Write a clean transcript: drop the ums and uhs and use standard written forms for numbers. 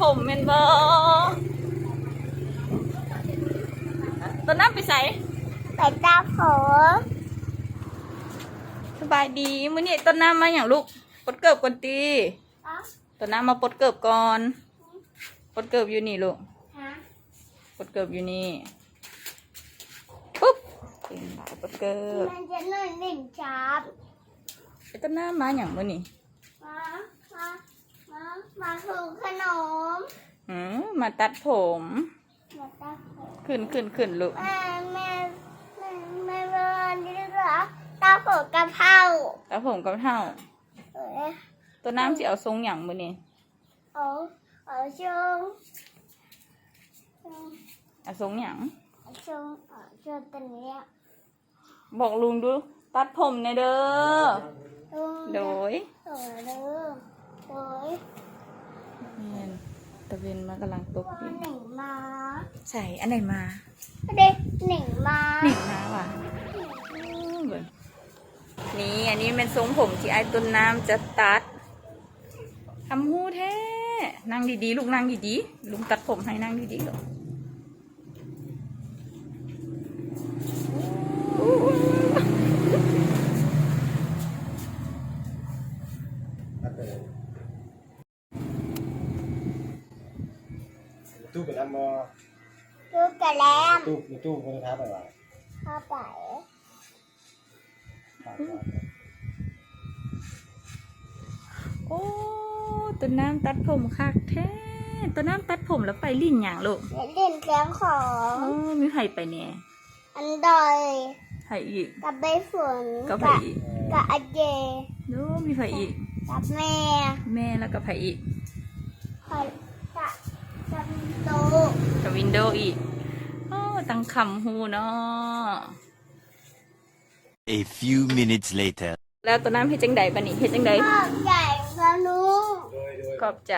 ผมเมนบอต้นน้ำไปใส่ ไปตาผม สบายดีมื้อนี้ต้นน้ำมาอย่างลูกปดเกิบก่อนตีต้นน้ำมาปดเกิบก่อนปดเกิบอยู่นี่ลูกปดเกิบอยู่นี่ปุ๊บเป็นหลายปดเกิบ มันจะหน่อยหนึ่งจับ ไอ้ต้นน้ำมาอย่างมื้อนี้ มาถูขนม มาตัดผม มาตาผม ขึ้นลูก แม่เดินนี่เหรอตาผมกะเพรา ตัดผมกับเท่า เออ ต้นน้ำสิเอาทรงอย่างมื้อนี้ เอาช่วง เอาทรงอย่าง ช่วงตัวนี้ บอกลุงดูตัดผมในอยเด้อโดย โดย แม่นตะเวนมากำลังตกอยู่ หนึ่งมา ใส่อันไหนมา เด็กหนึ่งมา หนึ่งมาว่ะเบิ่งนี่อันนี้เป็นทรงผมที่ไอ้ต้นน้ำจะตัดทำหูแท้นั่งดีๆลูกนั่งดีๆลุงตัดผมให้นั่งดีๆลูกตู้เป็นอันมอ ลูกกระแลม ตู้คนท้าไปว่า เข้าไป โอ้ต้นน้ำตัดผมคักแท้ต้นน้ำตัดผมแล้วไปลิ่นอย่างลูก เล่นเสียงของ โอ้มีไผ่ไปเนี่ย อันดอย ไผ่อีก กับใบฝน ก็ไผ่อีก กับอาเจ โน้มีไผ่อีก กับแม่ แม่แล้วก็ไผ่อีก คอยกับโต กับวินโดว์อีกโอ้ตั้งคำหูเนาะ A few minutes later. แล้วตัวน้ำเฮ็ดจังใดบัดนี้เฮ็ดจังใด พ่อใหญ่กว่าหนู ขอบใจ